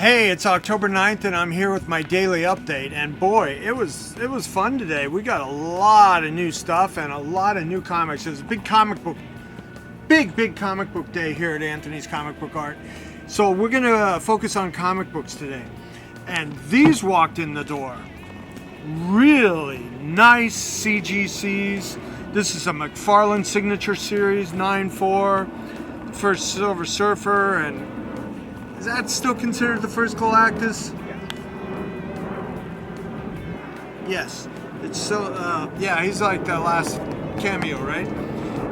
Hey, it's October 9th and I'm here with my daily update, and boy, it was fun today. We got a lot of new stuff and a lot of new comics. It was a big comic book day here at Anthony's Comic Book Art. So we're gonna focus on comic books today. And these walked in the door. Really nice CGCs. This is a McFarlane Signature Series 9/4, first Silver Surfer, and is that still considered the first Galactus? Yes. It's so, yeah, he's like the last cameo, right?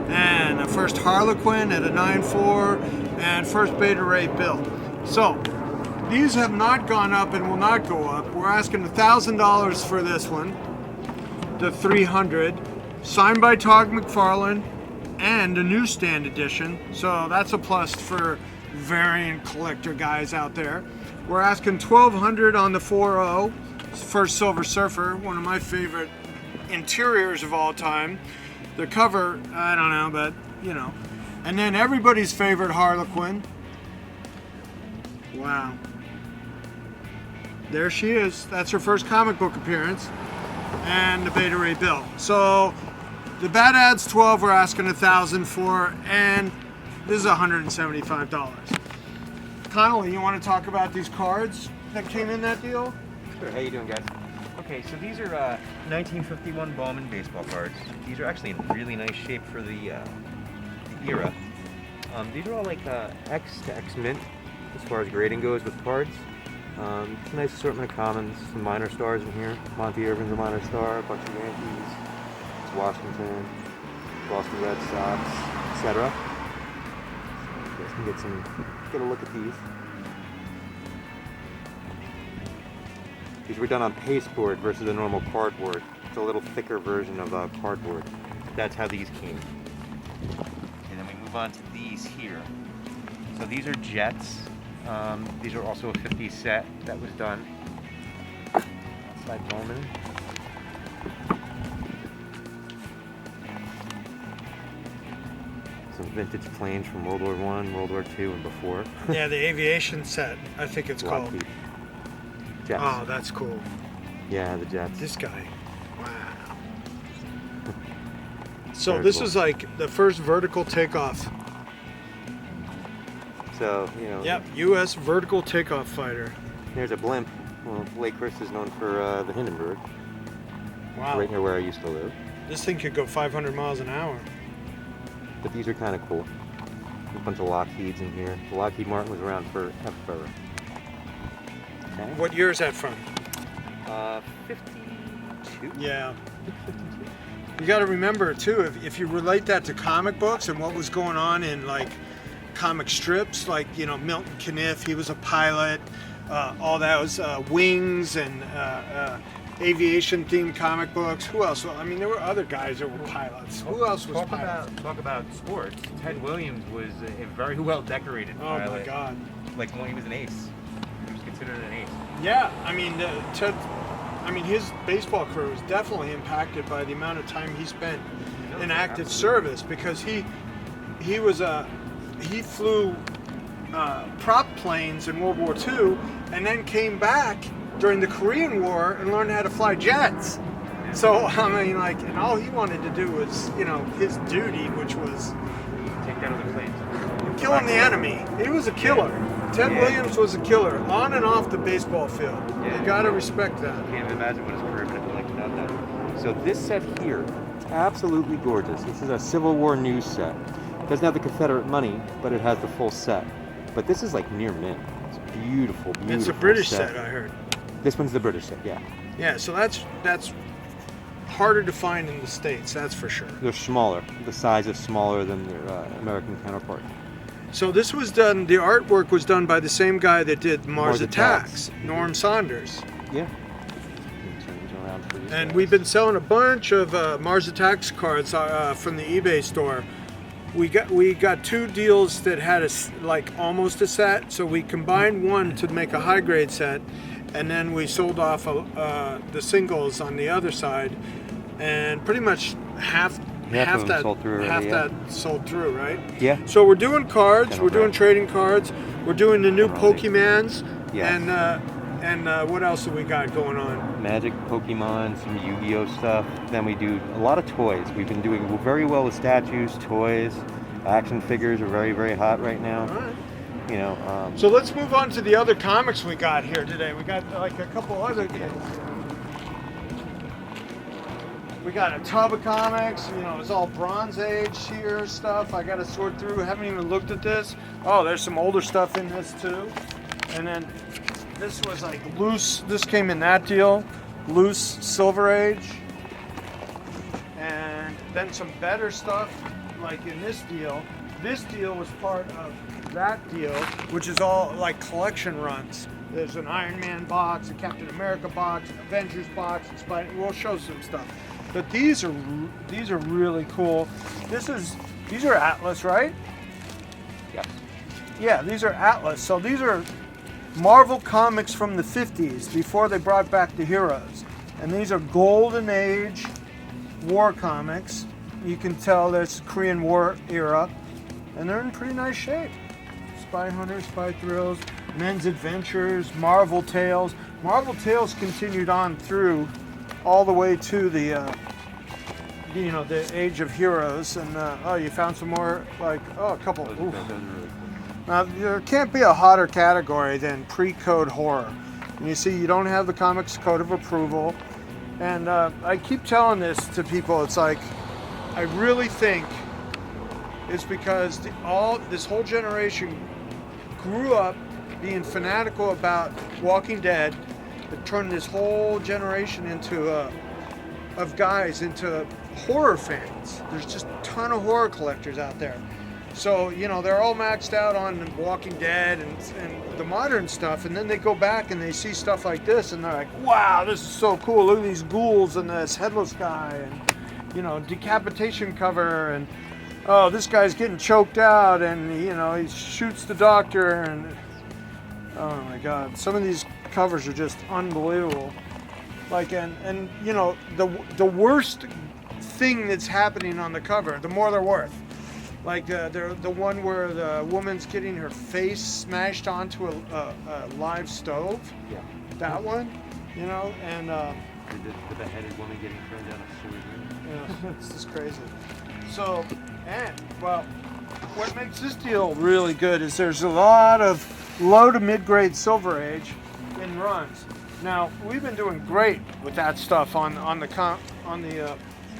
And the first Harlequin at a 9/4, and first Beta Ray Bill. So, these have not gone up and will not go up. We're asking $1,000 for this one, the 300, signed by Todd McFarlane, and a newsstand edition. So that's a plus for variant collector guys out there. We're asking $1,200 on the 4.0, first Silver Surfer, one of my favorite interiors of all time. The cover, I don't know, but you know. And then everybody's favorite Harlequin. Wow. There she is. That's her first comic book appearance. And the Beta Ray Bill. So the Bad Ads 12 we're asking $1,000 for, and this is $175. Connolly, you want to talk about these cards that came in that deal? Sure. How you doing, guys? Okay, so these are 1951 Bowman baseball cards. These are actually in really nice shape for the era. These are all like X to X mint as far as grading goes with cards. Nice assortment of commons, some minor stars in here. Monty Irvin's a minor star, a bunch of Yankees, it's Washington, Boston Red Sox, etc. You guys can get a look at these. These were done on pasteboard versus a normal cardboard. It's a little thicker version of cardboard. That's how these came. And then we move on to these here. So these are Jets. These are also a 50 set that was done. Outside Bowman. Some vintage planes from World War I, World War II, and before. Yeah, the aviation set, I think it's called. Jets. Oh, that's cool. Yeah, the Jets. This guy. Wow. So Very this cool. is like the first vertical takeoff. So, you know. Yep, U.S. vertical takeoff fighter. Here's a blimp. Well, Lake Chris is known for the Hindenburg. Wow. Right near where I used to live. This thing could go 500 miles an hour. But these are kind of cool. A bunch of Lockheeds in here. The Lockheed Martin was around forever. Okay. What year is that from? 52? Yeah. 52. You got to remember too, if you relate that to comic books and what was going on in like comic strips, like, you know, Milton Caniff, he was a pilot, all that was Wings and aviation themed comic books. Who else? Well, I mean, there were other guys that were pilots. Who else was pilots? Talk about sports. Ted Williams was a very well decorated pilot. Oh my God. Like when he was an ace. He was considered an ace. Yeah, I mean, Ted. I mean, his baseball career was definitely impacted by the amount of time he spent in active service, because he flew prop planes in World War II, and then came back during the Korean War and learned how to fly jets. So I mean, like, and all he wanted to do was, you know, his duty, which was Take down other planes. killing the enemy. He was a killer. Ted Williams was a killer, on and off the baseball field. You gotta respect that. Can't even imagine what his career would have been like without that. So this set here, it's absolutely gorgeous. This is a Civil War news set. It doesn't have the Confederate money, but it has the full set. But this is like near mint. It's a beautiful, beautiful It's a British set, I heard. This one's the British set, yeah. Yeah, so that's harder to find in the States, that's for sure. They're smaller. The size is smaller than their American counterpart. So this was done, the artwork was done by the same guy that did Mars Attacks, Norm Saunders. Yeah. And we've been selling a bunch of Mars Attacks cards from the eBay store. We got two deals that had like almost a set, so we combined one to make a high grade set, and then we sold off the singles on the other side, and pretty much half that sold through, right? Yeah. So we're doing cards, we're doing trading cards, we're doing the new Pokemans. Yeah. And what else have we got going on? Magic, Pokemon, some Yu-Gi-Oh stuff. Then we do a lot of toys. We've been doing very well with statues, toys, action figures are very, very hot right now. All right. You know. So let's move on to the other comics we got here today. We got like a couple other. We got a tub of comics. You know, it's all Bronze Age here stuff. I got to sort through. Haven't even looked at this. Oh, there's some older stuff in this too. And then this was like loose. This came in that deal, loose Silver Age. And then some better stuff like in this deal. This deal was part of that deal, which is all like collection runs. There's an Iron Man box, a Captain America box, an Avengers box, and Spider. We'll show some stuff. But these are really cool. These are Atlas, right? Yes. Yeah, these are Atlas. So these are Marvel comics from the 50s before they brought back the heroes. And these are Golden Age war comics. You can tell there's Korean War era. And they're in pretty nice shape. Spy Hunters, Spy Thrills, Men's Adventures, Marvel Tales. Marvel Tales continued on through all the way to the the Age of Heroes. And oh, you found some more, like, oh, a couple. Those are really cool. Now, there can't be a hotter category than pre-code horror. And you see, you don't have the comics code of approval. And I keep telling this to people. It's like, I really think it's because this whole generation grew up being fanatical about Walking Dead. It turned this whole generation of guys into horror fans. There's just a ton of horror collectors out there. So, you know, they're all maxed out on Walking Dead and the modern stuff, and then they go back and they see stuff like this, and they're like, wow, this is so cool. Look at these ghouls and this headless guy, and, you know, decapitation cover, and, oh, this guy's getting choked out, and, you know, he shoots the doctor, and, oh my God, some of these covers are just unbelievable. Like, and you know, the worst thing that's happening on the cover, the more they're worth. Like the one where the woman's getting her face smashed onto a live stove. Yeah. That one, you know, and The beheaded woman getting thrown down a sewage drain. yeah, it's just crazy. So, and well, what makes this deal really good is there's a lot of low to mid-grade Silver Age in runs. Now, we've been doing great with that stuff on the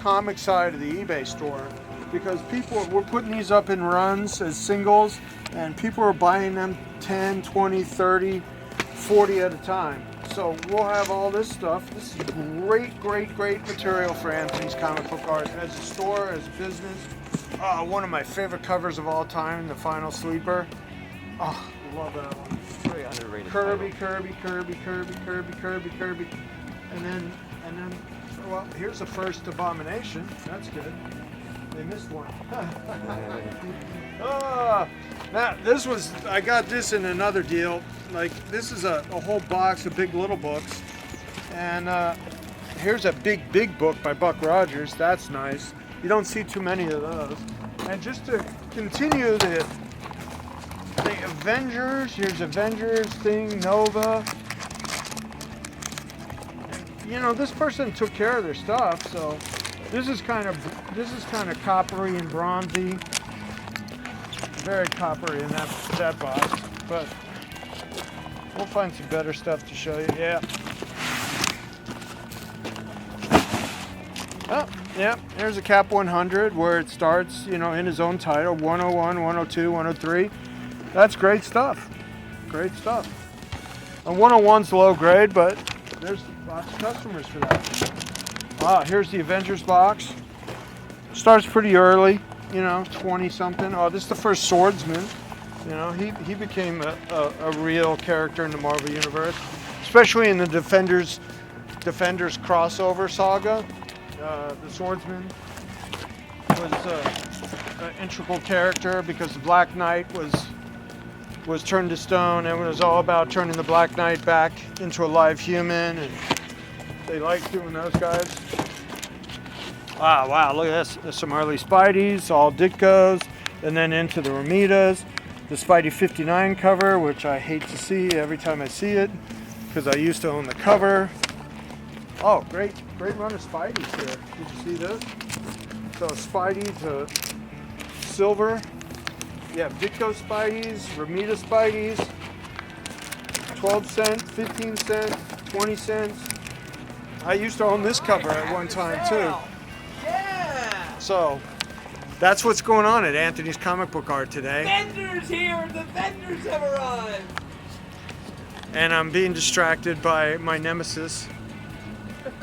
comic side of the eBay store, because we're putting these up in runs as singles, and people are buying them 10, 20, 30, 40 at a time. So we'll have all this stuff. This is great material for Anthony's Comic Book Art. As a store, as a business. One of my favorite covers of all time, The Final Sleeper. Oh, love that one. Very underrated. Kirby. And then, well, here's the first Abomination. That's good. They missed one. Now I got this in another deal. Like, this is a whole box of Big Little books. And here's a big book by Buck Rogers. That's nice. You don't see too many of those. And just to continue the Avengers, here's Avengers thing, Nova. And, you know, this person took care of their stuff, so this is kind of coppery and bronzy. Very coppery in that box, but we'll find some better stuff to show you. Yeah. Oh, yeah, there's a Cap 100 where it starts, you know, in his own title, 101, 102, 103. That's great stuff. Great stuff. And 101's low grade, but there's lots of customers for that. Here's the Avengers box. Starts pretty early, you know, 20 something. Oh, this is the first Swordsman. You know, he became a real character in the Marvel Universe, especially in the Defenders crossover saga. The Swordsman was an integral character because the Black Knight was turned to stone, and it was all about turning the Black Knight back into a live human, and they liked doing those guys. Wow, look at this. There's some early Spideys, all Ditkos, and then into the Ramitas. the Spidey 59 cover, which I hate to see every time I see it, because I used to own the cover. Oh, great run of Spideys here. Did you see this? So Spidey to silver. Yeah, Ditko Spideys, Ramita Spideys, 12 cents, 15 cents, 20 cents. I used to own this cover at one time too. Yeah! So that's what's going on at Anthony's Comic Book Art today. Vendors here! The vendors have arrived! And I'm being distracted by my nemesis.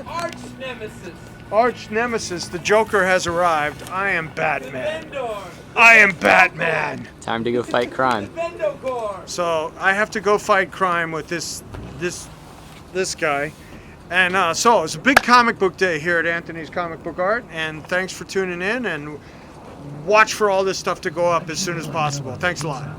Arch nemesis! Arch nemesis, the Joker has arrived. I am The Batman. vendor! I am Batman. Time to go fight The crime. Vendocor! So I have to go fight crime with this guy. And so it's a big comic book day here at Anthony's Comic Book Art. And thanks for tuning in, and watch for all this stuff to go up as soon as possible. Thanks a lot.